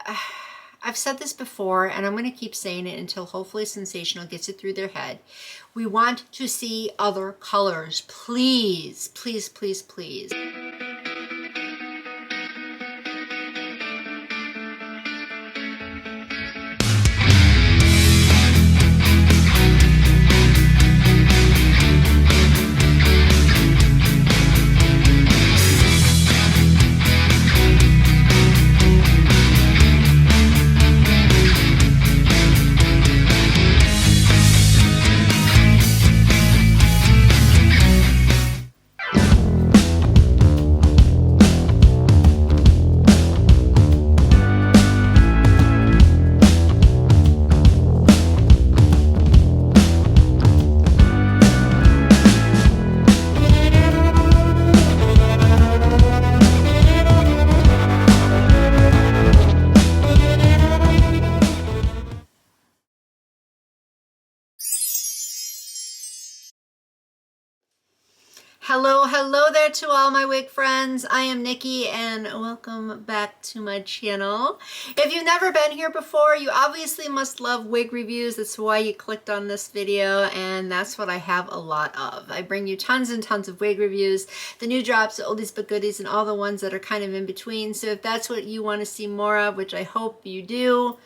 I've said this before, and I'm going to keep saying it until hopefully Sensational gets it through their head. We want to see other colors. Please, please, please, please. Hello there to all my wig friends. I am Nikki and welcome back to my channel. If you've never been here before, you obviously must love wig reviews. That's why you clicked on this video, and that's what I have a lot of. I bring you tons and tons of wig reviews, the new drops, the oldies but goodies, and all the ones that are kind of in between. So if that's what you want to see more of, which I hope you do,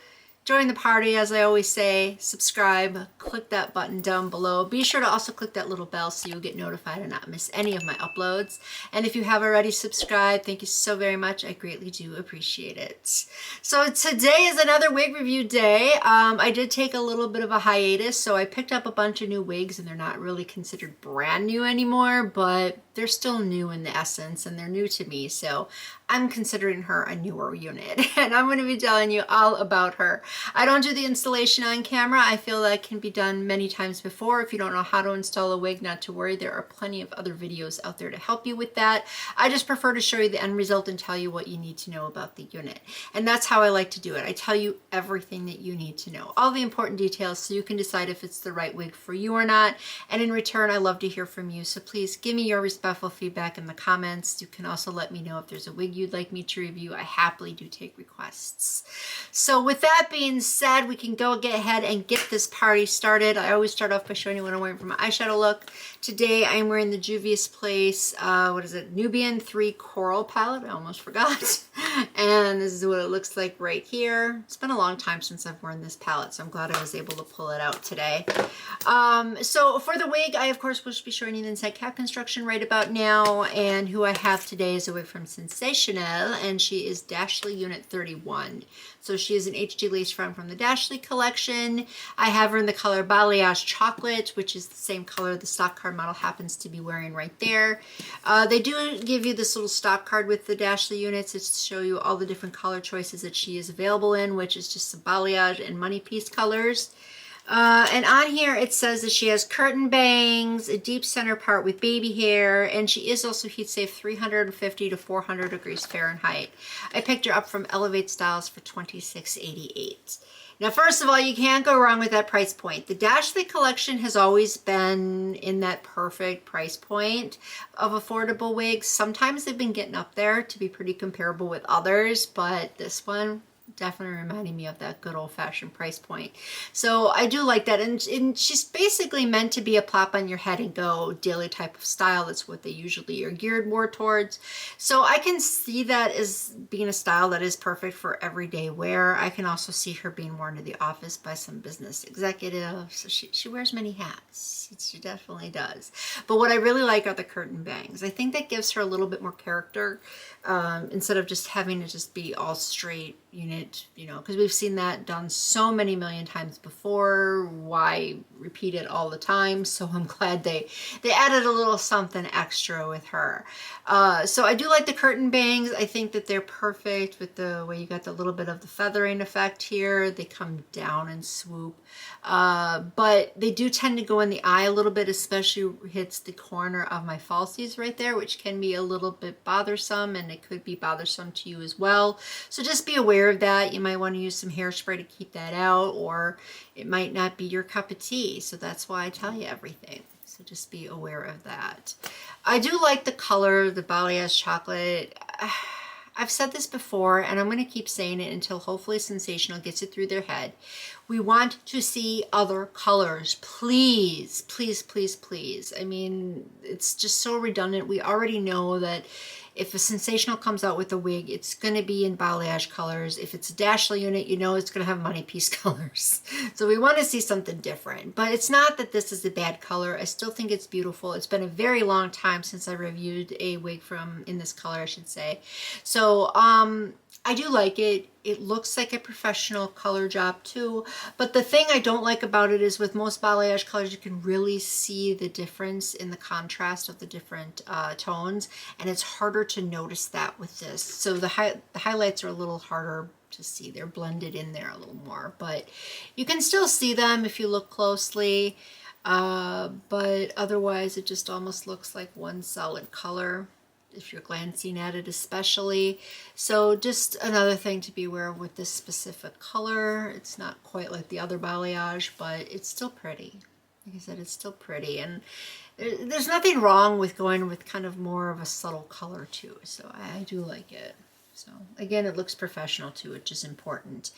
join the party. As I always say, subscribe, click that button down below. Be sure to also click that little bell so you'll get notified and not miss any of my uploads. And if you have already subscribed, thank you so very much. I greatly do appreciate it. So today is another wig review day. I did take a little bit of a hiatus, so I picked up a bunch of new wigs, and they're not really considered brand new anymore, but they're still new in the essence, and they're new to me, so I'm considering her a newer unit, and I'm going to be telling you all about her. I don't do the installation on camera. I feel that can be done many times before. If you don't know how to install a wig, not to worry. There are plenty of other videos out there to help you with that. I just prefer to show you the end result and tell you what you need to know about the unit, and that's how I like to do it. I tell you everything that you need to know, all the important details, so you can decide if it's the right wig for you or not. And in return, I love to hear from you, so please give me your respectful feedback in the comments. You can also let me know if there's a wig you'd like me to review. I happily do take requests. So with that being said, we can get ahead and get this party started. I always start off by showing you what I'm wearing for my eyeshadow look. Today I'm wearing the Juvia's Place, what is it, Nubian 3 Coral palette. I almost forgot. And this is what it looks like right here. It's been a long time since I've worn this palette, so I'm glad I was able to pull it out today. So for the wig, I of course will be showing you the inside cap construction right about now, and who I have today is a wig from Sensationnel, and she is DASHLY Unit 31. So she is an HD lace front from the DASHLY collection. I have her in the color Balayage Chocolate, which is the same color the stock card model happens to be wearing right there. They do give you this little stock card with the DASHLY units. It's to show you all the different color choices that she is available in, which is just the balayage and money piece colors. And on here it says that she has curtain bangs, a deep center part with baby hair, and she is also heat safe 350 to 400 degrees Fahrenheit. I picked her up from elevatestyles for $26.88. Now, first of all, you can't go wrong with that price point. The DASHLY collection has always been in that perfect price point of affordable wigs. Sometimes they've been getting up there to be pretty comparable with others, but this one definitely reminding me of that good old-fashioned price point. So I do like that, and she's basically meant to be a plop on your head and go daily type of style. That's what they usually are geared more towards. So I can see that as being a style that is perfect for everyday wear. I can also see her being worn to the office by some business executives. So she wears many hats. She definitely does. But what I really like are the curtain bangs. I think that gives her a little bit more character, instead of just having to just be all straight unit, you know, because we've seen that done so many million times before. Why repeat it all the time? So I'm glad they added a little something extra with her. So I do like the curtain bangs. I think that they're perfect with the way you got the little bit of the feathering effect here. They come down and swoop, but they do tend to go in the eye a little bit, especially hits the corner of my falsies right there, which can be a little bit bothersome, and it could be bothersome to you as well. So just be aware of that. You might want to use some hairspray to keep that out, or it might not be your cup of tea. So that's why I tell you everything. So just be aware of that. I do like the color, the balayage chocolate. I've said this before, and I'm going to keep saying it until hopefully Sensational gets it through their head. We want to see other colors. Please, please, please, please. I mean, it's just so redundant. We already know that if a Sensational comes out with a wig, it's going to be in balayage colors. If it's a DASHLY unit, you know it's going to have money piece colors. So we want to see something different. But it's not that this is a bad color. I still think it's beautiful. It's been a very long time since I reviewed a wig in this color, I should say. So I do like it. It looks like a professional color job too. But the thing I don't like about it is with most balayage colors, you can really see the difference in the contrast of the different tones. And it's harder to notice that with this. So the highlights are a little harder to see. They're blended in there a little more. But you can still see them if you look closely. But otherwise, it just almost looks like one solid color, if you're glancing at it especially. So just another thing to be aware of with this specific color. It's not quite like the other balayage, but it's still pretty. Like I said, it's still pretty. And there's nothing wrong with going with kind of more of a subtle color too. So I do like it. So again, it looks professional too, which is important.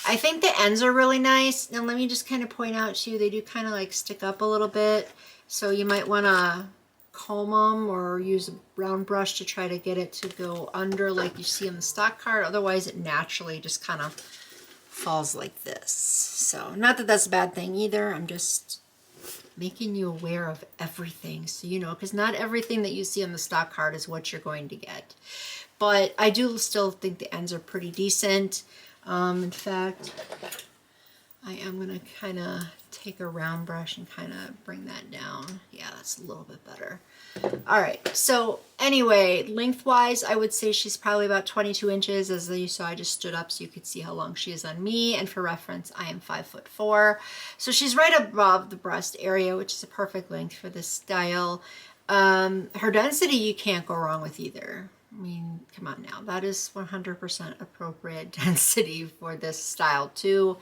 I think the ends are really nice. Now let me just kind of point out to you, they do kind of like stick up a little bit. So you might want to comb them or use a round brush to try to get it to go under like you see on the stock card. Otherwise it naturally just kind of falls like this. So not that that's a bad thing either. I'm just making you aware of everything, so you know, because not everything that you see on the stock card is what you're going to get. But I do still think the ends are pretty decent. In fact, I am going to kind of take a round brush and kind of bring that down. Yeah, that's a little bit better. All right, so anyway, lengthwise, I would say she's probably about 22 inches. As you saw, I just stood up so you could see how long she is on me. And for reference, I am 5'4". So she's right above the breast area, which is a perfect length for this style. Her density, you can't go wrong with either. I mean, come on now, that is 100% appropriate density for this style too.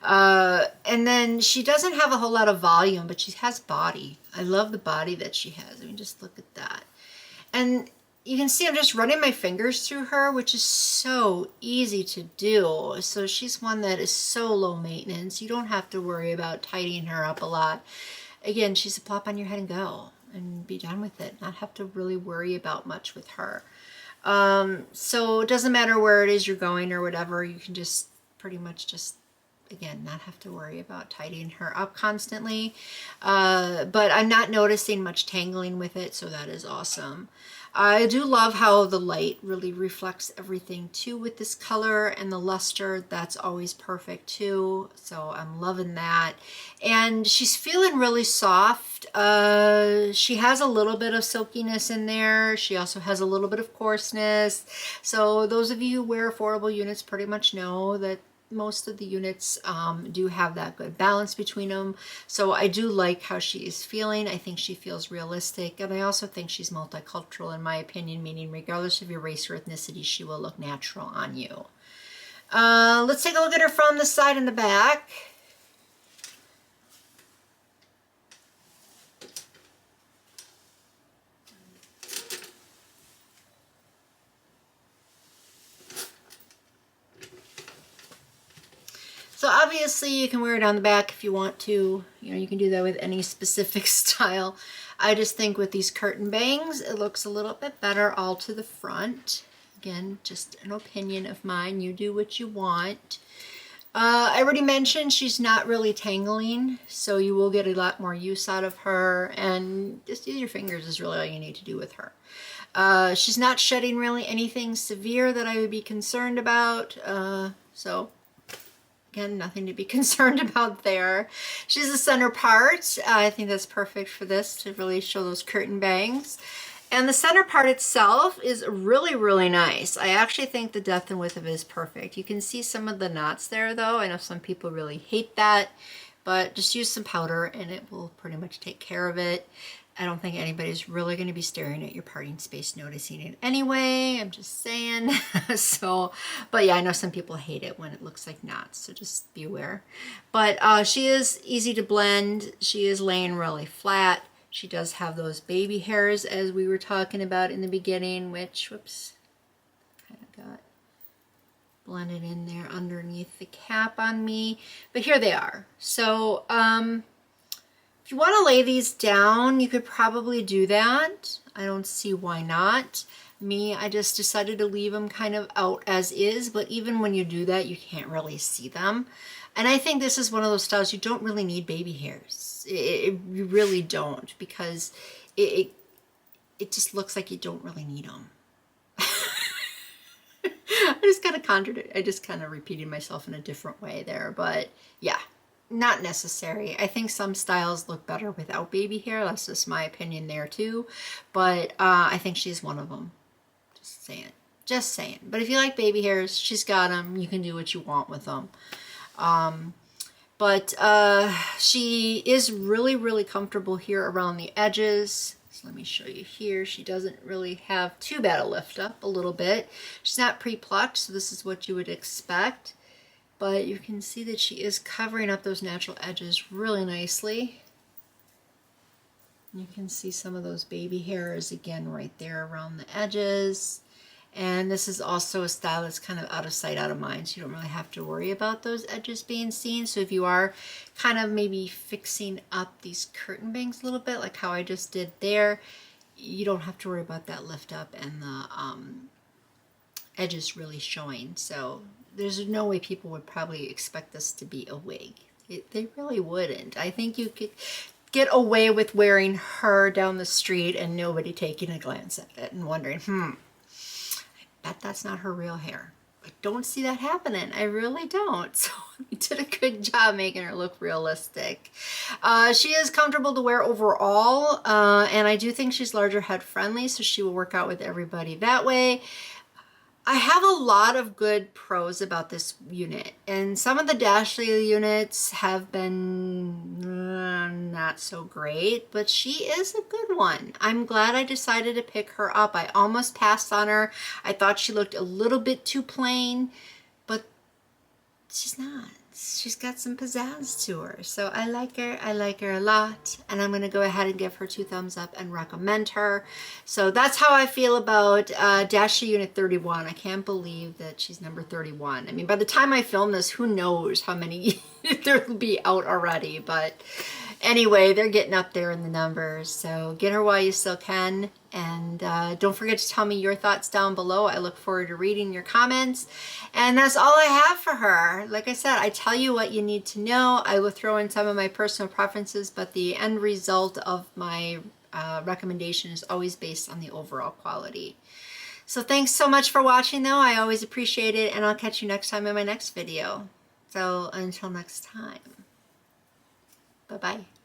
And then she doesn't have a whole lot of volume, but she has body. I love the body that she has. I mean, just look at that. And you can see I'm just running my fingers through her, which is so easy to do. So she's one that is so low maintenance. You don't have to worry about tidying her up a lot. Again, she's a plop on your head and go and be done with it. Not have to really worry about much with her. So it doesn't matter where it is you're going or whatever, you can just pretty much just, again, not have to worry about tidying her up constantly. But I'm not noticing much tangling with it, so that is awesome. I do love how the light really reflects everything too with this color, and the luster, that's always perfect too. So I'm loving that. And she's feeling really soft. She has a little bit of silkiness in there. She also has a little bit of coarseness. So those of you who wear affordable units pretty much know that most of the units do have that good balance between them. So I do like how she is feeling. I think she feels realistic, and I also think she's multicultural in my opinion, meaning regardless of your race or ethnicity, she will look natural on you. Let's take a look at her from the side and the back. So obviously you can wear it on the back if you want to. You know, you can do that with any specific style. I just think with these curtain bangs, it looks a little bit better all to the front. Again, just an opinion of mine. You do what you want. I already mentioned she's not really tangling, so you will get a lot more use out of her. And just use your fingers is really all you need to do with her. She's not shedding really anything severe that I would be concerned about. So again, nothing to be concerned about there. She's the center part. I think that's perfect for this to really show those curtain bangs. And the center part itself is really, really nice. I actually think the depth and width of it is perfect. You can see some of the knots there though. I know some people really hate that, but just use some powder and it will pretty much take care of it. I don't think anybody's really going to be staring at your parting space noticing it anyway. I'm just saying. So, but yeah, I know some people hate it when it looks like knots, so just be aware. But she is easy to blend. She is laying really flat. She does have those baby hairs as we were talking about in the beginning, which, whoops, kind of blend it in there underneath the cap on me. But here they are. So if you want to lay these down, you could probably do that. I don't see why not. Me, I just decided to leave them kind of out as is, but even when you do that, you can't really see them. And I think this is one of those styles you don't really need baby hairs. You really don't, because it just looks like you don't really need them. I just kind of repeated myself in a different way there, but yeah, not necessary. I think some styles look better without baby hair. That's just my opinion there too. But I think she's one of them. Just saying. Just saying. But if you like baby hairs, she's got them. You can do what you want with them. But she is really, really comfortable here around the edges. So let me show you here. She doesn't really have too bad a lift up, a little bit. She's not pre-plucked, so this is what you would expect. But you can see that she is covering up those natural edges really nicely. You can see some of those baby hairs again right there around the edges. And this is also a style that's kind of out of sight, out of mind, so you don't really have to worry about those edges being seen. So if you are kind of maybe fixing up these curtain bangs a little bit, like how I just did there, you don't have to worry about that lift up and the edges really showing. So there's no way people would probably expect this to be a wig. They really wouldn't. I think you could get away with wearing her down the street and nobody taking a glance at it and wondering, bet that's not her real hair. I don't see that happening. I really don't. So you did a good job making her look realistic. She is comfortable to wear overall, and I do think she's larger head friendly, so she will work out with everybody that way. I have a lot of good pros about this unit, and some of the DASHLY units have been not so great, but she is a good one. I'm glad I decided to pick her up. I almost passed on her. I thought she looked a little bit too plain, but she's not. She's got some pizzazz to her. So I like her a lot, and I'm gonna go ahead and give her 2 thumbs up and recommend her. So that's how I feel about DASHLY Unit 31. I can't believe that she's number 31. I mean, by the time I film this, who knows how many there will be out already, but anyway, they're getting up there in the numbers. So get her while you still can. And don't forget to tell me your thoughts down below. I look forward to reading your comments. And that's all I have for her. Like I said, I tell you what you need to know. I will throw in some of my personal preferences, but the end result of my recommendation is always based on the overall quality. So thanks so much for watching though. I always appreciate it, and I'll catch you next time in my next video. So until next time, bye-bye.